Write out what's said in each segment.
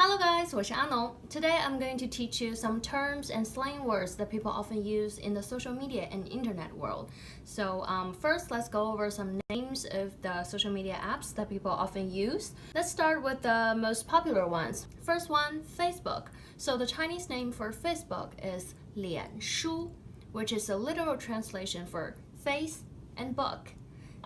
Hello guys, 我是阿农. Today I'm going to teach you some terms and slang words that people often use in the social media and internet world. So first, let's go over some names of the social media apps that people often use. Let's start with the most popular ones. First one, Facebook. So the Chinese name for Facebook is 脸书, which is a literal translation for face and book.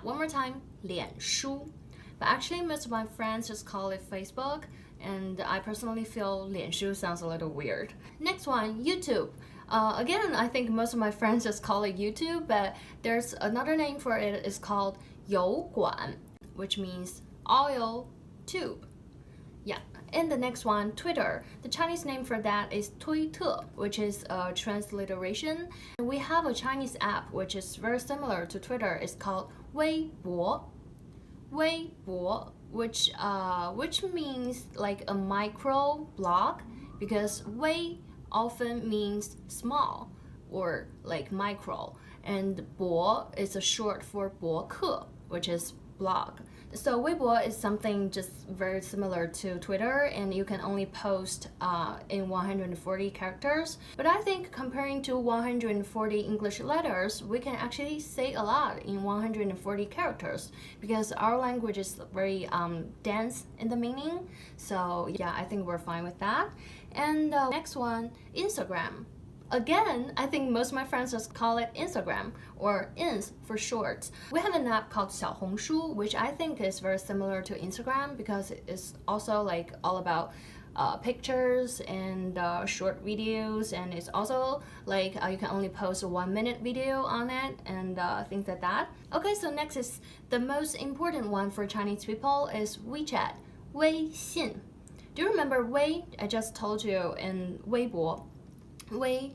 One more time, 脸书. But actually, most of my friends just call it Facebook, and I personally feel 脸书 sounds a little weird. Next one, YouTube. Again, I think most of my friends just call it YouTube, but there's another name for it. It's called 油管, which means oil tube. Yeah. And the next one, Twitter. The Chinese name for that is 推特, which is a transliteration. And we have a Chinese app which is very similar to Twitter. It's called Weibo. Weibo, which means like a micro blog, because Wei often means small or like micro, and Bo is a short for 博客, which is blog. So Weibo is something just very similar to Twitter, and you can only post in 140 characters. But I think comparing to 140 English letters, we can actually say a lot in 140 characters, because our language is very dense in the meaning. So yeah, I think we're fine with that. And next one, Instagram. Again, I think most of my friends just call it Instagram, or Ins for short. We have an app called 小红书, which I think is very similar to Instagram, because it's also like all about pictures and short videos, and it's also like you can only post a 1-minute video on it and things like that. Okay, so next is the most important one for Chinese people is WeChat, 微信. Do you remember Wei? I just told you in Weibo. Wei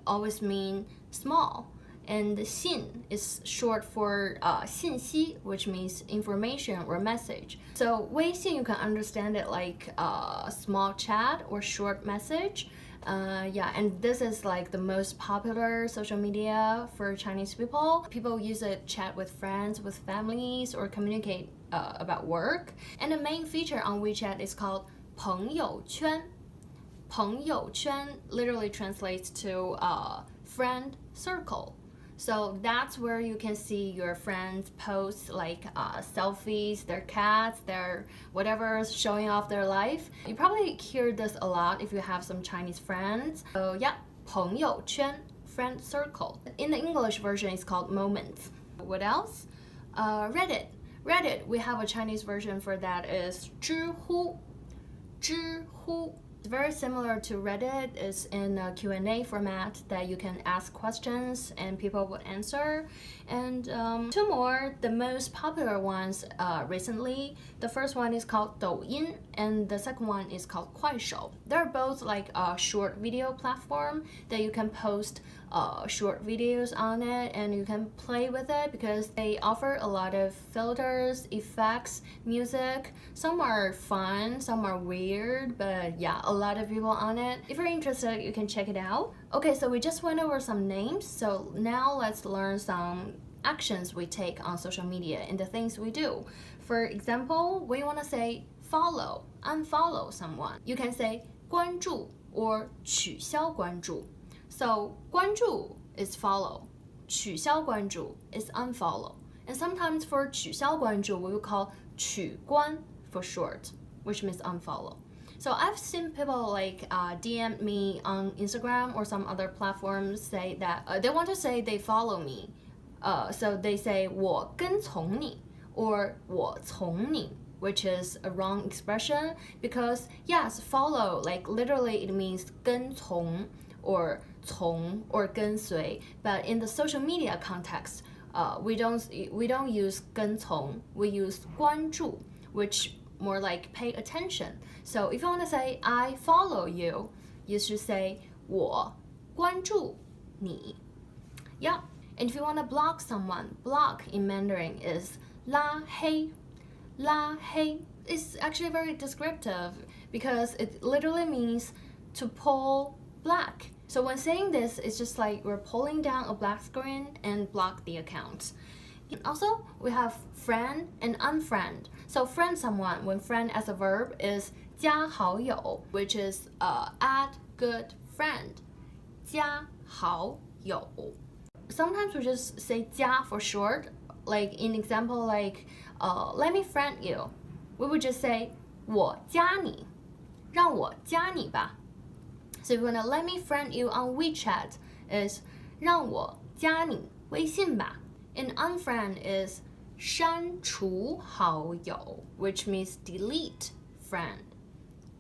always mean small, and Xin is short for 信息, which means information or message. So 微信, you can understand it like a small chat or short message. Yeah, and this is like the most popular social media for Chinese people. People use it to chat with friends, with families, or communicate about work. And the main feature on WeChat is called 朋友圈. 朋友圈 literally translates to friend circle. So that's where you can see your friends post like selfies, their cats, their whatever, showing off their life. You probably hear this a lot if you have some Chinese friends. So yeah, 朋友圈, friend circle. In the English version, it's called moments. What else? Reddit. Reddit, we have a Chinese version for that is 知乎. 知乎. It's very similar to Reddit. It's in a Q&A format that you can ask questions and people will answer. And two more, the most popular ones recently. The first one is called 抖音, and the second one is called 快手. They're both like a short video platform that you can post short videos on it, and you can play with it because they offer a lot of filters, effects, music. Some are fun, some are weird, but yeah, a lot of people on it. If you're interested, you can check it out. Okay, so we just went over some names, so now let's learn some actions we take on social media and the things we do. For example, when you want to say follow, unfollow someone, you can say 关注 or 取消关注. So 关注 is follow, 取消关注 is unfollow. And sometimes for 取消关注, we will call 取关 for short, which means unfollow. So I've seen people like DM me on Instagram or some other platforms say that they want to say they follow me. So they say 我跟从你 or 我从你, which is a wrong expression because yes, follow, like literally it means 跟从 or 从 or 跟随, but in the social media context, we don't use 跟从, we use 关注, which more like pay attention. So if you want to say I follow you, you should say 我关注你. Yeah. And if you want to block someone, block in Mandarin is 拉黑. 拉黑 is actually very descriptive because it literally means to pull black. So when saying this, it's just like we're pulling down a black screen and block the account. Also, we have friend and unfriend. So friend someone, when friend as a verb is 加好友, which is add good friend. 加好友. Sometimes we just say 加 for short. Like in example, like let me friend you. We would just say 我加你，让我加你吧。So if you wanna let me friend you on WeChat is 让我加你微信吧。And unfriend is 删除好友, which means delete friend.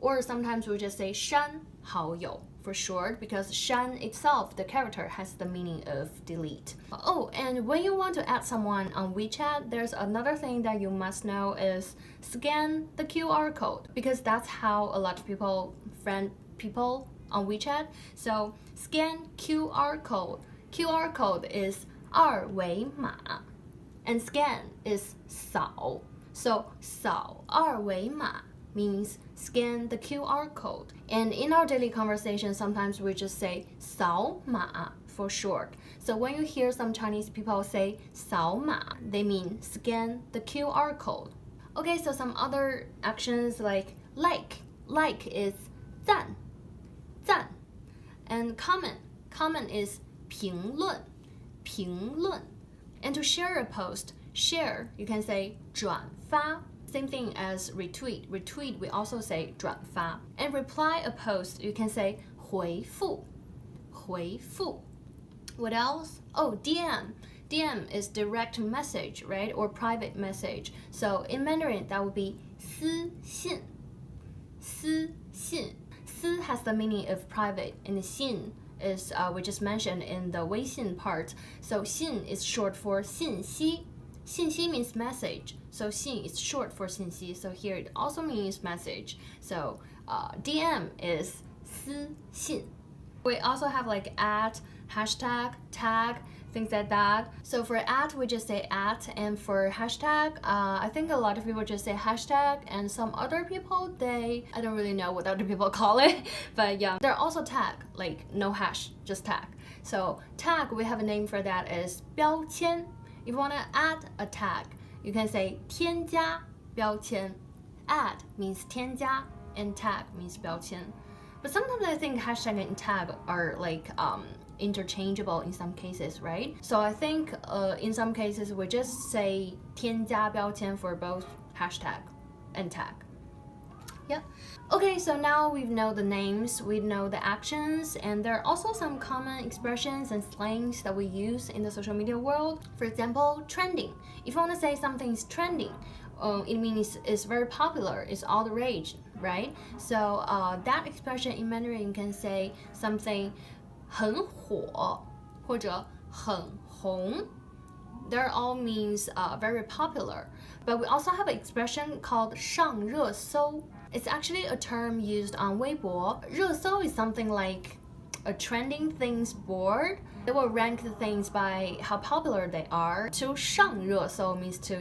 Or sometimes we just say 删好友 for short because 删 itself, the character, has the meaning of delete. Oh, and when you want to add someone on WeChat, there's another thing that you must know is scan the QR code because that's how a lot of people friend people on WeChat. So scan QR code. QR code is 二维码 and scan is 扫. So 扫二维码 means scan the QR code. And in our daily conversation, sometimes we just say 扫码 for short. So when you hear some Chinese people say 扫码, they mean scan the QR code. Okay, so some other actions like. Like is 赞 and comment is 评论 and to share a post, share, you can say 转发. Same thing as retweet we also say 转发. And reply a post, you can say 回复 What else? Oh, DM is direct message, right? Or private message. So in Mandarin that would be 私信 私 has the meaning of private, and 信 is we just mentioned in the 微信 part. So 信 is short for 信息. 信息 means message. So 信 is short for 信息. So here it also means message. So DM is 私信. We also have like at, hashtag, tag, things like that. So for at, we just say at, and for hashtag, I think a lot of people just say hashtag, and some other people, I don't really know what other people call it, but yeah. There are also tag, like no hash, just tag. So tag, we have a name for that is 标签. If you want to add a tag, you can say 添加标签. Add means 添加, and tag means 标签. But sometimes I think hashtag and tag are like interchangeable in some cases, right? So I think in some cases we just say 添加标签 for both hashtag and tag. Yeah. Okay, so now we know the names, we know the actions, and there are also some common expressions and slangs that we use in the social media world. For example, trending. If you want to say something is trending, it means it's very popular, it's all the rage, right? So that expression in Mandarin, you can say something 很火或者很红. They all means very popular. But we also have an expression called 上热搜. It's actually a term used on Weibo. 热搜 is something like a trending things board. They will rank the things by how popular they are. To 上热搜 means to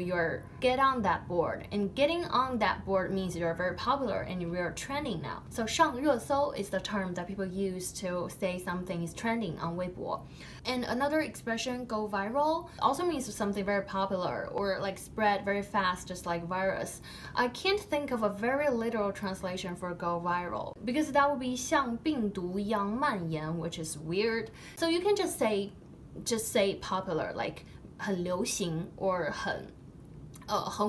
get on that board. And getting on that board means you're very popular and you're trending now. So 上热搜 is the term that people use to say something is trending on Weibo. And another expression, go viral, also means something very popular or like spread very fast, just like virus. I can't think of a very literal translation for go viral because that would be 像病毒一样蔓延, which is weird. So you can just say popular, like 很流行 or 很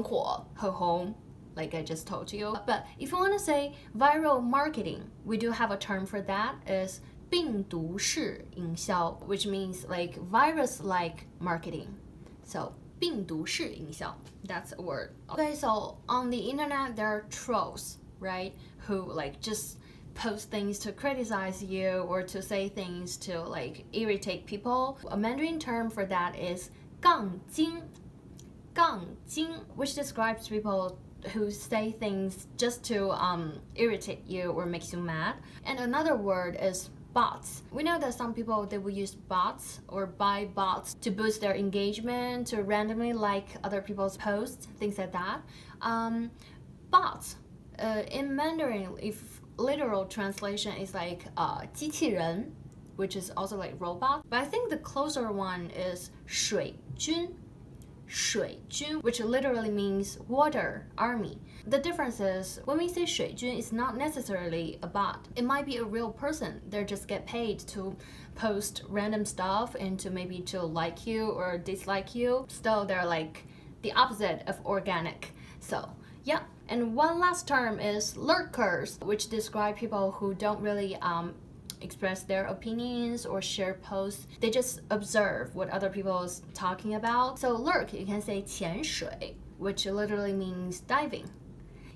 火, 很红, like I just told you. But if you want to say viral marketing, we do have a term for that, is 病毒式营销, which means like virus-like marketing. So 病毒式营销, that's a word. Okay, so on the internet there are trolls, right? Who like just post things to criticize you or to say things to like irritate people. A Mandarin term for that is 杠精, which describes people who say things just to irritate you or makes you mad. And another word is bots. We know that some people, they will use bots or buy bots to boost their engagement, to randomly like other people's posts, things like that. Bots in Mandarin, if literal translation is like 机器人, which is also like robot. But I think the closer one is 水军.水军, which literally means water army. The difference is when we say 水军, it's not necessarily a bot. It might be a real person. They just get paid to post random stuff and to maybe to like you or dislike you. Still, they're like the opposite of organic. So yeah. And one last term is lurkers, which describe people who don't really express their opinions or share posts. They just observe what other people is talking about. So lurk, you can say 潜水, which literally means diving.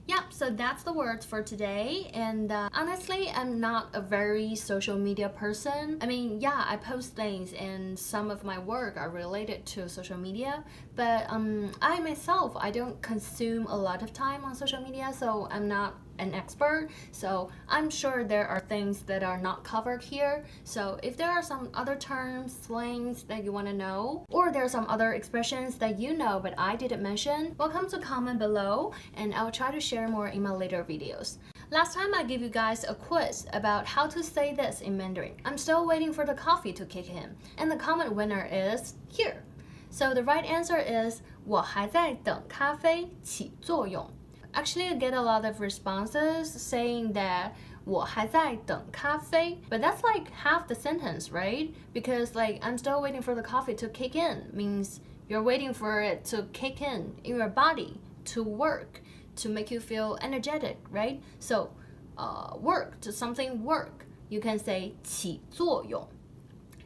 Yep, so that's the words for today. And honestly, I'm not a very social media person. I mean, yeah, I post things and some of my work are related to social media, but I myself, I don't consume a lot of time on social media, so I'm not an expert. So I'm sure there are things that are not covered here. So if there are some other terms, slangs that you want to know, or there are some other expressions that you know but I didn't mention, welcome to comment below and I'll try to share more in my later videos. Last time I gave you guys a quiz about how to say this in Mandarin. I'm still waiting for the coffee to kick in, and the comment winner is here. So the right answer is 我还在等咖啡起作用. Actually, I get a lot of responses saying that 我还在等咖啡, but that's like half the sentence, right? Because like I'm still waiting for the coffee to kick in means you're waiting for it to kick in your body to work, to make you feel energetic, right? So work, to something work, you can say 起作用.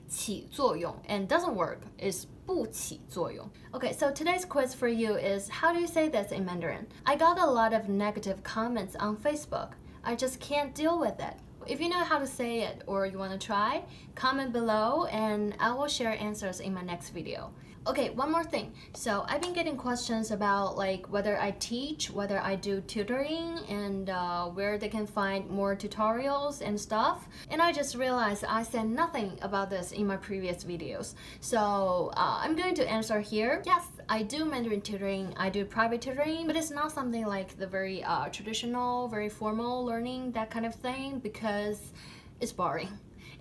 起作用, and doesn't work is 不起作用. Okay, so today's quiz for you is how do you say this in Mandarin? I got a lot of negative comments on Facebook. I just can't deal with it. If you know how to say it or you want to try, comment below and I will share answers in my next video. Okay, one more thing. So I've been getting questions about like whether I teach, whether I do tutoring, and where they can find more tutorials and stuff. And I just realized I said nothing about this in my previous videos. So I'm going to answer here. Yes, I do Mandarin tutoring, I do private tutoring, but it's not something like the very traditional, very formal learning, that kind of thing, because it's boring.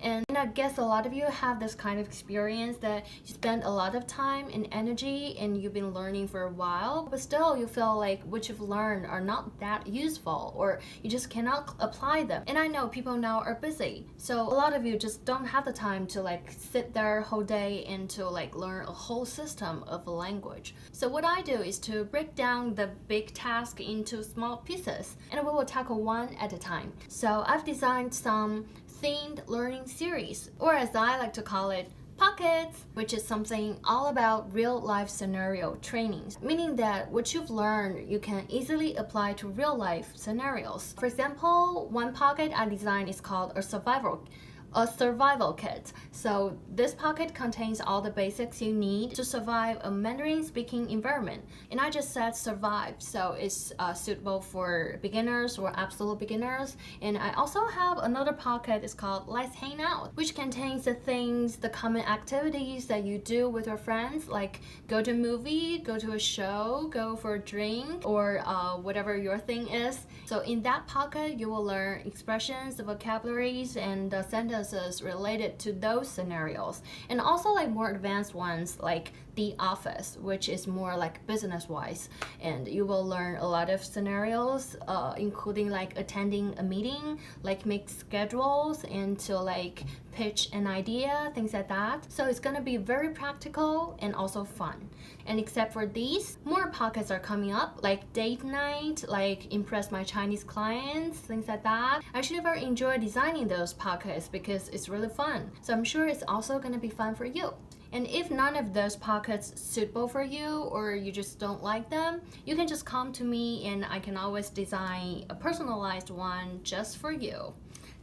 And I guess a lot of you have this kind of experience that you spend a lot of time and energy and you've been learning for a while, but still you feel like what you've learned are not that useful or you just cannot apply them. And I know people now are busy, so a lot of you just don't have the time to like sit there whole day and to like learn a whole system of a language. So what I do is to break down the big task into small pieces and we will tackle one at a time. So I've designed some themed learning series, or as I like to call it, pockets, which is something all about real life scenario trainings, meaning that what you've learned you can easily apply to real life scenarios. For example, one pocket I designed is called a survival kit. So this pocket contains all the basics you need to survive a Mandarin speaking environment. And I just said survive, so it's suitable for beginners or absolute beginners. And I also have another pocket, it's called Let's Hang Out, which contains the things, the common activities that you do with your friends, like go to a movie, go to a show, go for a drink, or whatever your thing is. So in that pocket, you will learn expressions, vocabularies, and sentences related to those scenarios, and also like more advanced ones like the office, which is more like business wise, and you will learn a lot of scenarios including like attending a meeting, like make schedules, and to like pitch an idea, things like that. So it's gonna be very practical and also fun. And except for these, more pockets are coming up, like date night, like impress my Chinese clients, things like that. I actually very enjoy designing those pockets because it's really fun. So I'm sure it's also gonna be fun for you. And if none of those pockets suitable for you or you just don't like them, you can just come to me and I can always design a personalized one just for you.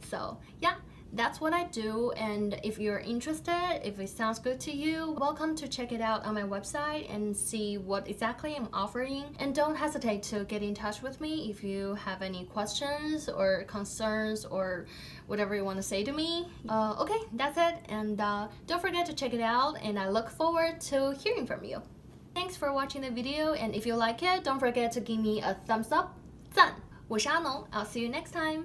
So yeah, that's what I do, and if you're interested, if it sounds good to you, welcome to check it out on my website and see what exactly I'm offering. And don't hesitate to get in touch with me if you have any questions or concerns or whatever you want to say to me. Okay, that's it, and don't forget to check it out, and I look forward to hearing from you. Thanks for watching the video, and if you like it, don't forget to give me a thumbs up. 赞！我是阿农，I'll see you next time.